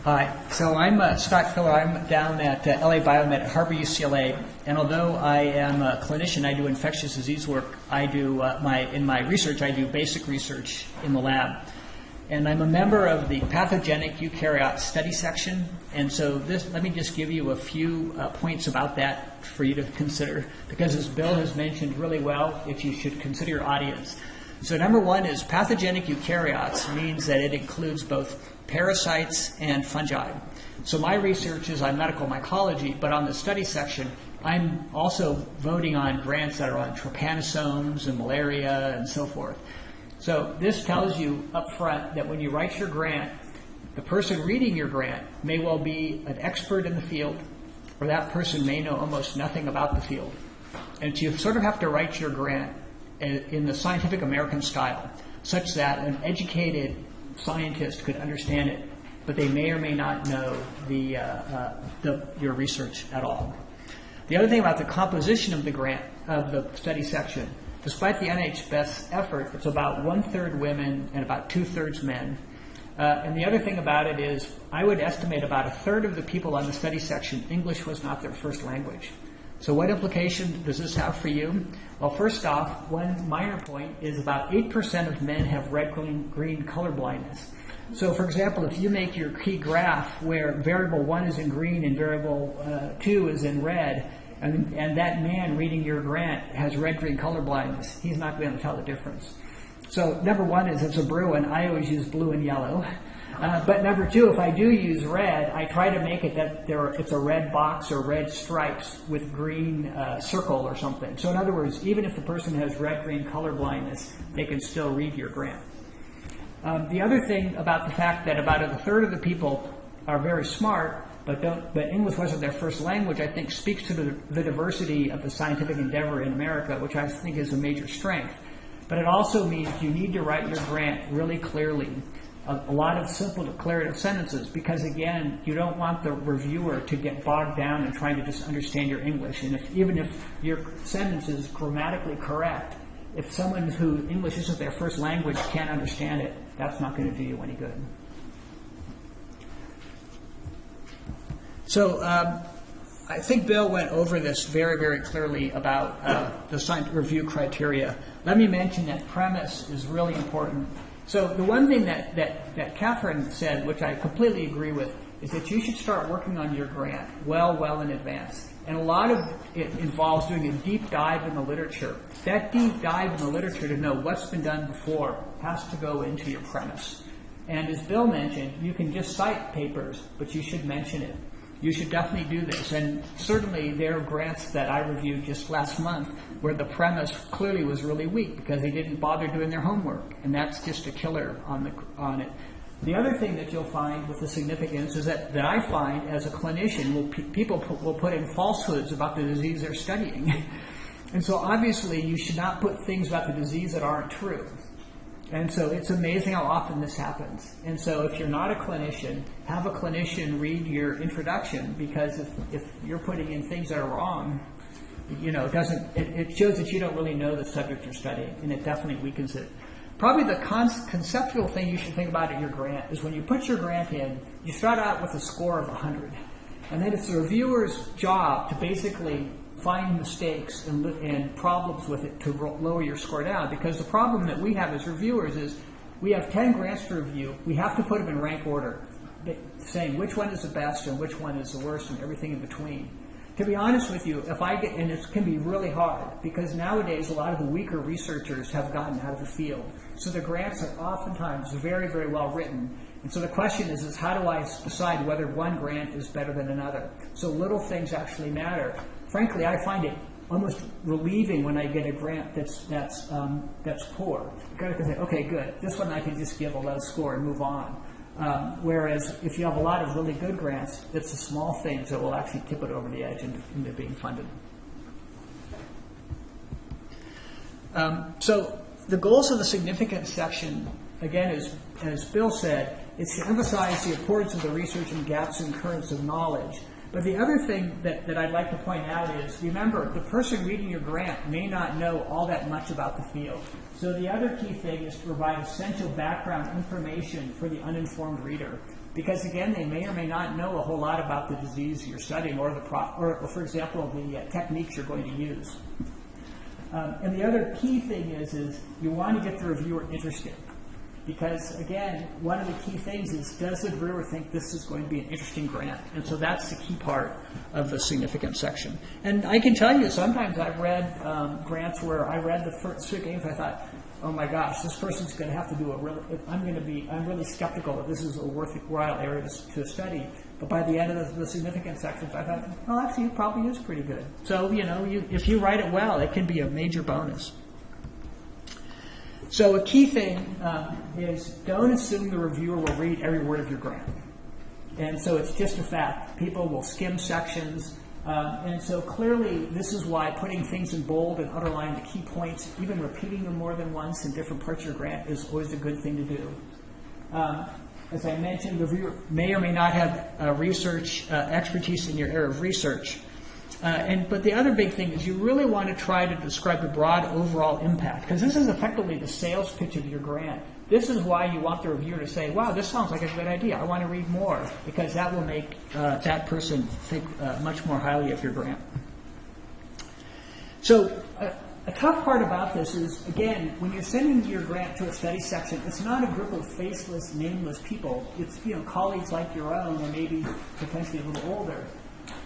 Hi, so I'm Scott Filler. I'm down at LA Biomed at Harvard UCLA, and although I am a clinician, I do infectious disease work. I do in my research, I do basic research in the lab, and I'm a member of the pathogenic eukaryote study section. And so let me just give you a few points about that for you to consider, because as Bill has mentioned really well, if you should consider your audience. So number one is pathogenic eukaryotes means that it includes both parasites and fungi. So my research is on medical mycology, but on the study section, I'm also voting on grants that are on trypanosomes and malaria and so forth. So this tells you up front that when you write your grant, the person reading your grant may well be an expert in the field, or that person may know almost nothing about the field. And you sort of have to write your grant in the Scientific American style, such that an educated scientist could understand it, but they may or may not know your research at all. The other thing about the composition of the grant, of the study section, despite the NIH best effort, it's about 1/3 women and about 2/3 men. And the other thing about it is, I would estimate about 1/3 of the people on the study section, English was not their first language. So what implication does this have for you? Well, first off, one minor point is about 8% of men have red-green color blindness. So for example, if you make your key graph where variable 1 is in green and variable 2 is in red, and that man reading your grant has red-green color blindness, he's not going to tell the difference. So number one is, as a Bruin, I always use blue and yellow. But number two, if I do use red, I try to make it that it's a red box or red stripes with green circle or something. So in other words, even if the person has red-green color blindness, they can still read your grant. The other thing about the fact that about 1/3 of the people are very smart, but English wasn't their first language, I think speaks to the diversity of the scientific endeavor in America, which I think is a major strength. But it also means you need to write your grant really clearly. A lot of simple declarative sentences, because again, you don't want the reviewer to get bogged down in trying to just understand your English. And even if your sentence is grammatically correct, if someone who English isn't their first language can't understand it, that's not going to do you any good. So I think Bill went over this very, very clearly about the scientific review criteria. Let me mention that premise is really important. So the one thing that Catherine said, which I completely agree with, is that you should start working on your grant well in advance. And a lot of it involves doing a deep dive in the literature. That deep dive in the literature to know what's been done before has to go into your premise. And as Bill mentioned, you can just cite papers, but you should mention it. You should definitely do this. And certainly there are grants that I reviewed just last month where the premise clearly was really weak because they didn't bother doing their homework. And that's just a killer on it. The other thing that you'll find with the significance is that I find as a clinician, people will put in falsehoods about the disease they're studying. And so obviously you should not put things about the disease that aren't true. And so it's amazing how often this happens. And so if you're not a clinician, have a clinician read your introduction, because if you're putting in things that are wrong, it shows that you don't really know the subject you're studying, and it definitely weakens it. Probably the conceptual thing you should think about in your grant is when you put your grant in, you start out with a score of 100. And then it's the reviewer's job to basically find mistakes and problems with it to lower your score down. Because the problem that we have as reviewers is we have 10 grants to review. We have to put them in rank order, saying which one is the best and which one is the worst and everything in between. To be honest with you, and it can be really hard, because nowadays a lot of the weaker researchers have gotten out of the field. So the grants are oftentimes very, very well written. And so the question is how do I decide whether one grant is better than another? So little things actually matter. Frankly, I find it almost relieving when I get a grant that's poor. You got to say, okay, good. This one I can just give a low score and move on. Whereas if you have a lot of really good grants, it's the small things that will actually tip it over the edge into being funded. So the goals of the significance section, again, as Bill said, is to emphasize the importance of the research and gaps in currents of knowledge. But the other thing that I'd like to point out is, remember, the person reading your grant may not know all that much about the field. So the other key thing is to provide essential background information for the uninformed reader. because again, they may or may not know a whole lot about the disease you're studying or or for example, the techniques you're going to use. And the other key thing is you want to get the reviewer interested. Because, again, one of the key things is, does the reviewer think this is going to be an interesting grant? And so that's the key part of the significance section. And I can tell you, sometimes I've read grants where I read the first 3 games, I thought, oh my gosh, this person's going to have to do I'm really skeptical that this is a worthwhile area to study. But by the end of the significance sections, I thought, well, actually, it probably is pretty good. So, if you write it well, it can be a major bonus. So a key thing is don't assume the reviewer will read every word of your grant. And so it's just a fact. People will skim sections. And so clearly this is why putting things in bold and underlining the key points, even repeating them more than once in different parts of your grant is always a good thing to do. As I mentioned, the reviewer may or may not have research expertise in your area of research. But the other big thing is you really want to try to describe the broad overall impact, because this is effectively the sales pitch of your grant. This is why you want the reviewer to say, wow, this sounds like a good idea. I want to read more, because that will make that person think much more highly of your grant. So a tough part about this is, again, when you're sending your grant to a study section, it's not a group of faceless, nameless people. It's colleagues like your own, or maybe potentially a little older.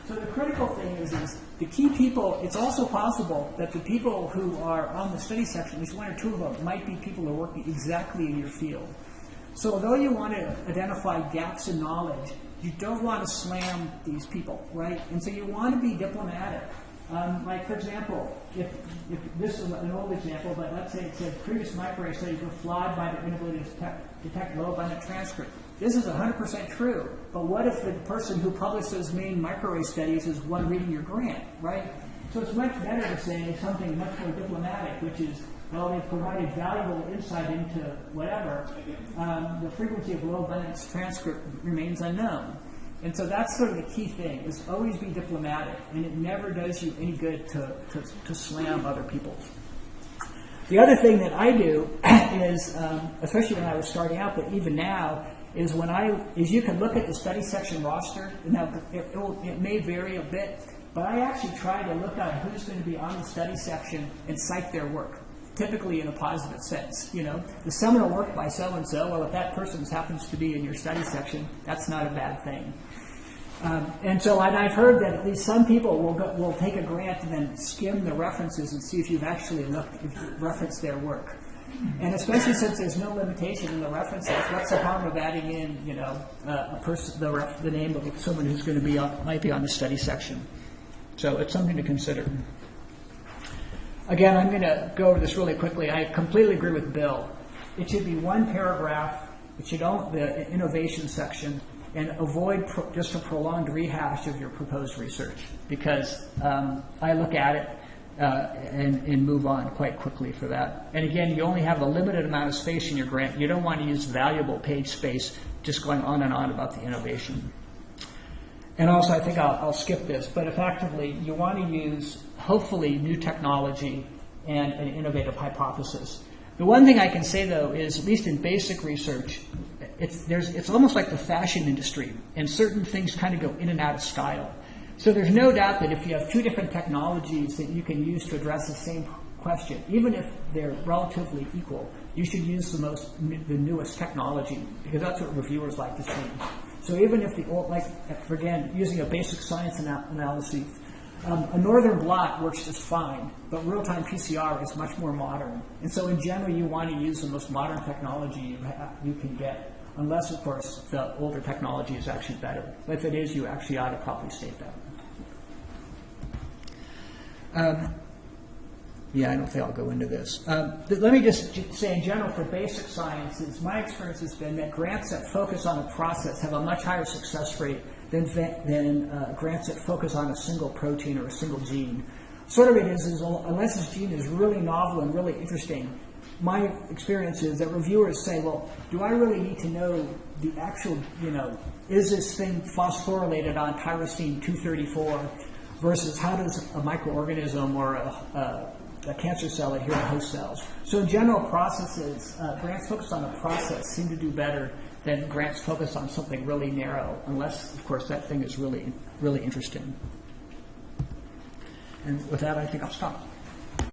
So the critical thing is the key people, it's also possible that the people who are on the study section, at least 1 or 2 of them, might be people who are working exactly in your field. So although you want to identify gaps in knowledge, you don't want to slam these people, right? And so you want to be diplomatic. Like, for example, if this is an old example, but let's say it said previous microarray studies were flawed by their inability to detect low abundant transcript. This is 100% true, but what if the person who published those main microarray studies is one reading your grant, right? So it's much better to say something much more diplomatic, which is, well, they've provided valuable insight into whatever. The frequency of low abundance transcript remains unknown. And so that's sort of the key thing, is always be diplomatic, and it never does you any good to slam other people. The other thing that I do is, especially when I was starting out, but even now, is you can look at the study section roster. Now, it may vary a bit, but I actually try to look at who's going to be on the study section and cite their work, typically in a positive sense. The seminal work by so-and-so, well, if that person happens to be in your study section, that's not a bad thing. And I've heard that at least some people will take a grant and then skim the references and see if you've actually referenced their work. And especially since there's no limitation in the references, what's the harm of adding in, a person, the name of someone who's going to might be on the study section? So it's something to consider. Again, I'm going to go over this really quickly. I completely agree with Bill. It should be one paragraph. It should own the innovation section, and avoid just a prolonged rehash of your proposed research, because I look at it and move on quite quickly for that. And again, you only have a limited amount of space in your grant. You don't want to use valuable page space just going on and on about the innovation. And also, I think I'll skip this, but effectively, you want to use, hopefully, new technology and an innovative hypothesis. The one thing I can say, though, is at least in basic research, it's almost like the fashion industry, and certain things kind of go in and out of style. So there's no doubt that if you have 2 different technologies that you can use to address the same question, even if they're relatively equal, you should use the newest technology, because that's what reviewers like to see. So even if again, using a basic science analysis, a northern blot works just fine, but real-time PCR is much more modern. And so in general, you want to use the most modern technology you can get, unless, of course, the older technology is actually better. But if it is, you actually ought to probably state that. I don't think I'll go into this. Let me just say, in general, for basic sciences, my experience has been that grants that focus on a process have a much higher success rate than grants that focus on a single protein or a single gene. Sort of it is unless this gene is really novel and really interesting, my experience is that reviewers say, well, do I really need to know the actual, is this thing phosphorylated on tyrosine 234 versus how does a microorganism or a cancer cell adhere to host cells? So in general, processes, grants focused on a process seem to do better then grants focus on something really narrow, unless, of course, that thing is really, really interesting. And with that, I think I'll stop.